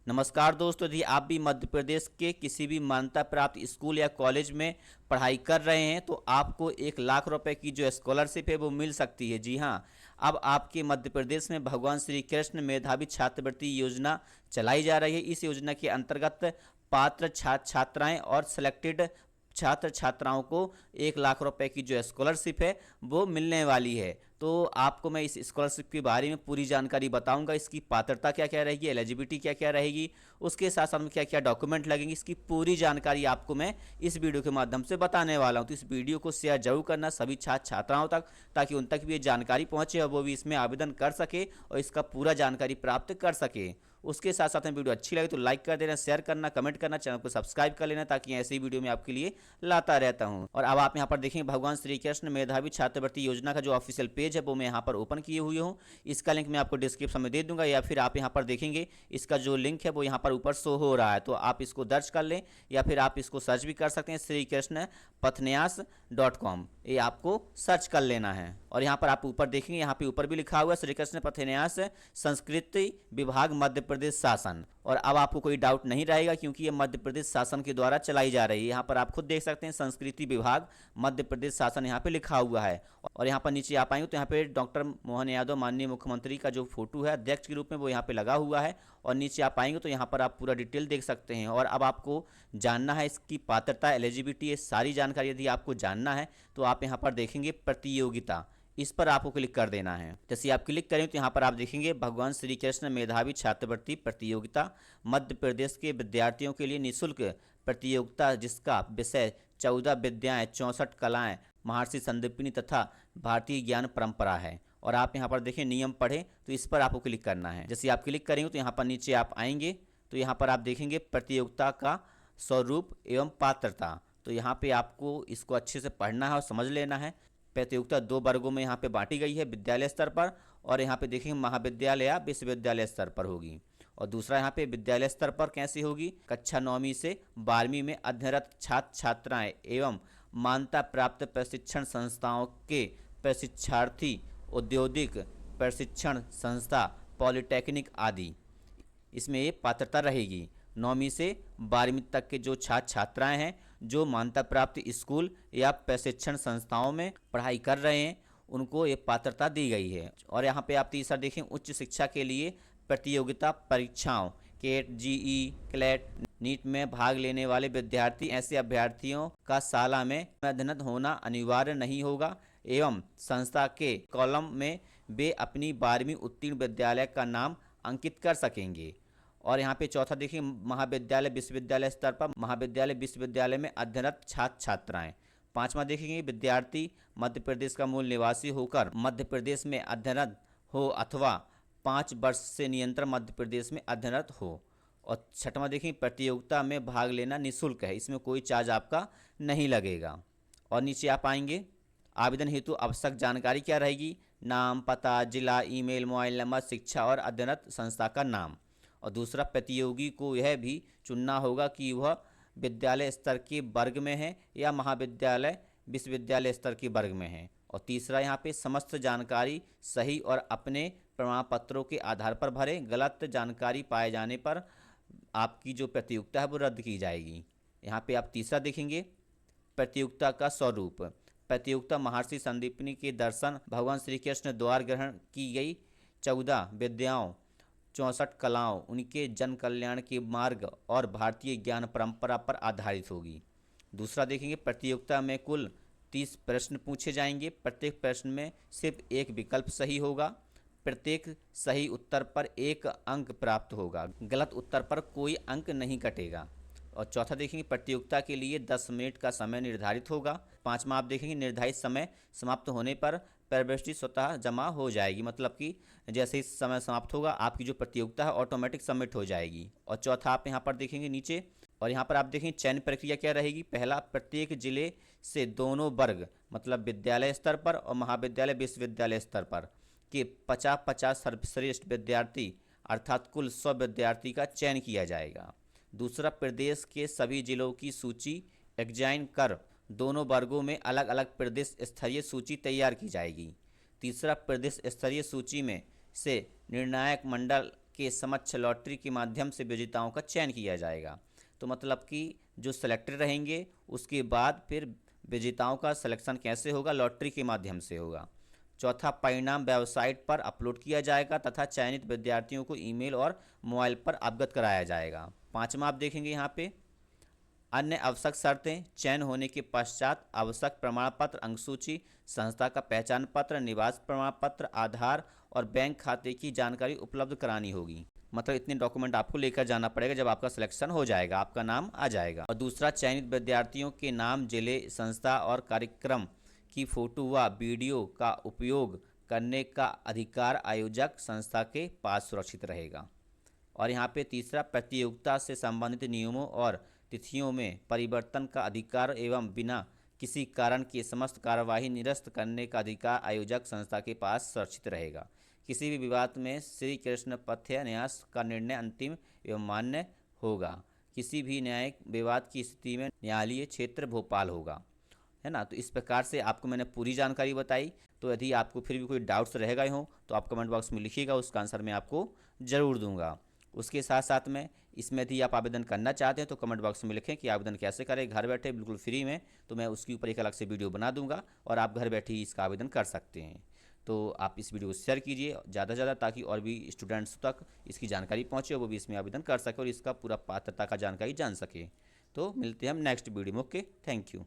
नमस्कार दोस्तों, यदि आप भी मध्य प्रदेश के किसी भी मान्यता प्राप्त स्कूल या कॉलेज में पढ़ाई कर रहे हैं तो आपको 1 लाख रुपए की जो स्कॉलरशिप है वो मिल सकती है। जी हाँ, अब आपके मध्य प्रदेश में भगवान श्री कृष्ण मेधावी छात्रवृत्ति योजना चलाई जा रही है। इस योजना के अंतर्गत पात्र छात्र छात्राएं और सिलेक्टेड छात्र छात्राओं को 1 लाख रुपए की जो स्कॉलरशिप है वो मिलने वाली है। तो आपको मैं इस स्कॉलरशिप के बारे में पूरी जानकारी बताऊंगा। इसकी पात्रता क्या क्या रहेगी, एलिजिबिलिटी क्या क्या रहेगी, उसके साथ साथ में क्या क्या डॉक्यूमेंट लगेंगे, इसकी पूरी जानकारी आपको मैं इस वीडियो के माध्यम से बताने वाला हूं। तो इस वीडियो को शेयर जरूर करना सभी छात्र छात्राओं तक, ताकि उन तक भी ये जानकारी पहुंचे और वो भी इसमें आवेदन कर सके और इसका पूरा जानकारी प्राप्त कर सके। उसके साथ साथ में वीडियो अच्छी लगे तो लाइक कर देना, शेयर करना, कमेंट करना, चैनल को सब्सक्राइब कर लेना, ताकि ऐसे ही वीडियो मैं आपके लिए लाता रहता हूं। और अब आप यहां पर देखेंगे भगवान श्री कृष्ण मेधावी छात्रवृत्ति योजना का जो ऑफिशियल पेज है वो मैं यहां पर ओपन किए हुए हूं। इसका लिंक मैं आपको डिस्क्रिप्शन में दे दूंगा, या फिर आप यहां पर देखेंगे इसका जो लिंक है वो यहां पर ऊपर शो हो रहा है, तो आप इसको दर्ज कर लें या फिर आप इसको सर्च भी कर सकते हैं। श्री कृष्ण पथन्यास.com ये आपको सर्च कर लेना है। और यहाँ पर आप ऊपर देखेंगे, यहाँ पे ऊपर भी लिखा हुआ है श्री कृष्ण पथन्यास संस्कृति विभाग मध्य प्रदेश शासन। और अब आपको कोई डाउट नहीं रहेगा क्योंकि ये मध्य प्रदेश शासन के द्वारा चलाई जा रही है। यहाँ पर आप खुद देख सकते हैं संस्कृति विभाग मध्य प्रदेश शासन यहाँ पे लिखा हुआ है। और यहाँ पर नीचे आप आएंगे तो यहाँ पे डॉक्टर मोहन यादव माननीय मुख्यमंत्री का जो फोटो है अध्यक्ष के रूप में वो यहाँ पे लगा हुआ है। और नीचे आप आएंगे तो यहाँ पर आप पूरा डिटेल देख सकते हैं। और अब आपको जानना है इसकी पात्रता, एलिजिबिलिटी, ये सारी जानकारी यदि आपको जानना है तो आप यहाँ पर देखेंगे प्रतियोगिता, इस पर आपको क्लिक कर देना है। जैसे आप क्लिक करें तो यहाँ पर आप देखेंगे भगवान श्री कृष्ण मेधावी छात्रवृत्ति प्रतियोगिता मध्य प्रदेश के विद्यार्थियों के लिए निःशुल्क प्रतियोगिता, जिसका विषय 14 विद्याएं, 64 कलाएं, महर्षि संदीपनी तथा भारतीय ज्ञान परंपरा है। और आप यहाँ पर देखें नियम पढ़ें, तो इस पर आपको क्लिक करना है। जैसे आप क्लिक करेंगे तो यहाँ पर नीचे आप आएंगे तो यहाँ पर आप देखेंगे प्रतियोगिता का स्वरूप एवं पात्रता। तो यहाँ पे आपको इसको अच्छे से पढ़ना है और समझ लेना है। प्रतियोगिता 2 वर्गों में यहाँ पे बांटी गई है, विद्यालय स्तर पर और यहाँ पे देखेंगे महाविद्यालय या विश्वविद्यालय स्तर पर होगी। और दूसरा यहाँ पे विद्यालय स्तर पर कैसी होगी, कक्षा 9वीं से 12वीं में अध्ययनरत छात्र छात्राएं एवं मान्यता प्राप्त प्रशिक्षण संस्थाओं के प्रशिक्षार्थी, औद्योगिक प्रशिक्षण संस्था, पॉलिटेक्निक आदि, इसमें ये पात्रता रहेगी। 9वीं से 12वीं तक के जो छात्र छात्राएं हैं जो मान्यता प्राप्त स्कूल या प्रशिक्षण संस्थाओं में पढ़ाई कर रहे हैं उनको ये पात्रता दी गई है। और यहाँ पे आप तीसरा देखें उच्च शिक्षा के लिए प्रतियोगिता परीक्षाओं केट, जीई, क्लेट, नीट में भाग लेने वाले विद्यार्थी, ऐसे अभ्यर्थियों का शाला में अध्ययन होना अनिवार्य नहीं होगा एवं संस्था के कॉलम में वे अपनी 12वीं उत्तीर्ण विद्यालय का नाम अंकित कर सकेंगे। और यहाँ पे चौथा देखिए महाविद्यालय विश्वविद्यालय स्तर पर महाविद्यालय विश्वविद्यालय में अध्ययनरत छात्र छात्राएं। 5वां देखेंगे विद्यार्थी मध्य प्रदेश का मूल निवासी होकर मध्य प्रदेश में अध्ययनरत हो अथवा 5 वर्ष से निरंतर मध्य प्रदेश में अध्ययनरत हो। और 6वां देखेंगे प्रतियोगिता में भाग लेना निःशुल्क है, इसमें कोई चार्ज आपका नहीं लगेगा। और नीचे आप आएंगे आवेदन हेतु आवश्यक जानकारी क्या रहेगी, नाम, पता, जिला, ईमेल, मोबाइल नंबर, शिक्षा और अध्ययनरत संस्था का नाम। और दूसरा प्रतियोगी को यह भी चुनना होगा कि वह विद्यालय स्तर के वर्ग में है या महाविद्यालय विश्वविद्यालय स्तर के वर्ग में है। और तीसरा यहाँ पे समस्त जानकारी सही और अपने प्रमाण पत्रों के आधार पर भरें, गलत जानकारी पाए जाने पर आपकी जो प्रतियोगिता है वो रद्द की जाएगी। यहाँ पे आप तीसरा देखेंगे प्रतियोगिता का स्वरूप। प्रतियोगिता महर्षि संदीपनी के दर्शन, भगवान श्री कृष्ण द्वारा ग्रहण की गई 14 विद्याओं, 64 कलाओं, उनके जन कल्याण के मार्ग और भारतीय ज्ञान परंपरा पर आधारित होगी। दूसरा देखेंगे प्रतियोगिता में कुल 30 प्रश्न पूछे जाएंगे, प्रत्येक प्रश्न में सिर्फ एक विकल्प सही होगा, प्रत्येक सही उत्तर पर 1 अंक प्राप्त होगा, गलत उत्तर पर कोई अंक नहीं कटेगा। और चौथा देखेंगे प्रतियोगिता के लिए 10 मिनट का समय निर्धारित होगा। 5वां आप देखेंगे निर्धारित समय समाप्त होने पर प्रविष्टि स्वतः जमा हो जाएगी, मतलब कि जैसे ही समय समाप्त होगा आपकी जो प्रतियोगिता है ऑटोमेटिक सबमिट हो जाएगी। और चौथा आप यहाँ पर देखेंगे नीचे, और यहाँ पर आप देखेंगे चयन प्रक्रिया क्या रहेगी। पहला, प्रत्येक जिले से दोनों वर्ग मतलब विद्यालय स्तर पर और महाविद्यालय विश्वविद्यालय स्तर पर के 50-50 सर्वश्रेष्ठ विद्यार्थी अर्थात कुल 100 विद्यार्थी का चयन किया जाएगा। दूसरा, प्रदेश के सभी जिलों की सूची एग्जाइन कर दोनों वर्गों में अलग अलग प्रदेश स्तरीय सूची तैयार की जाएगी। तीसरा, प्रदेश स्तरीय सूची में से निर्णायक मंडल के समक्ष लॉटरी के माध्यम से विजेताओं का चयन किया जाएगा। तो मतलब कि जो सेलेक्टेड रहेंगे उसके बाद फिर विजेताओं का सिलेक्शन कैसे होगा, लॉटरी के माध्यम से होगा। चौथा, परिणाम वेबसाइट पर अपलोड किया जाएगा तथा चयनित विद्यार्थियों को ईमेल और मोबाइल पर अवगत कराया जाएगा। पाँचवा आप देखेंगे यहाँ पे अन्य आवश्यक शर्तें, चयन होने के पश्चात आवश्यक प्रमाण पत्र, अंकसूची, संस्था का पहचान पत्र, निवास प्रमाण पत्र, आधार और बैंक खाते की जानकारी उपलब्ध करानी होगी। मतलब इतने डॉक्यूमेंट आपको लेकर जाना पड़ेगा जब आपका सिलेक्शन हो जाएगा, आपका नाम आ जाएगा। और दूसरा, चयनित विद्यार्थियों के नाम, जिले, संस्था और कार्यक्रम की फोटो व वीडियो का उपयोग करने का अधिकार आयोजक संस्था के पास सुरक्षित रहेगा। और यहाँ पे तीसरा, प्रतियोगिता से संबंधित नियमों और तिथियों में परिवर्तन का अधिकार एवं बिना किसी कारण की समस्त कार्यवाही निरस्त करने का अधिकार आयोजक संस्था के पास सुरक्षित रहेगा। किसी भी विवाद में श्री कृष्ण पथ्य न्यास का निर्णय अंतिम एवं मान्य होगा। किसी भी न्यायिक विवाद की स्थिति में न्यायालयीय क्षेत्र भोपाल होगा, है ना। तो इस प्रकार से आपको मैंने पूरी जानकारी बताई। तो यदि आपको फिर भी कोई डाउट्स रहेगा ही हो तो आप कमेंट बॉक्स में लिखिएगा, उसका आंसर मैं आपको ज़रूर दूंगा। उसके साथ साथ में इसमें यदि आप आवेदन करना चाहते हैं तो कमेंट बॉक्स में लिखें कि आवेदन कैसे करें घर बैठे बिल्कुल फ्री में। तो मैं उसके ऊपर एक अलग से वीडियो बना दूंगा और आप घर बैठे ही इसका आवेदन कर सकते हैं। तो आप इस वीडियो को शेयर कीजिए ज़्यादा से ज़्यादा, ताकि और भी स्टूडेंट्स तक इसकी जानकारी पहुँचे और वो भी इसमें आवेदन कर सके और इसका पूरा पात्रता का जानकारी जान सके। तो मिलते हैं हम नेक्स्ट वीडियो में। Okay, thank you.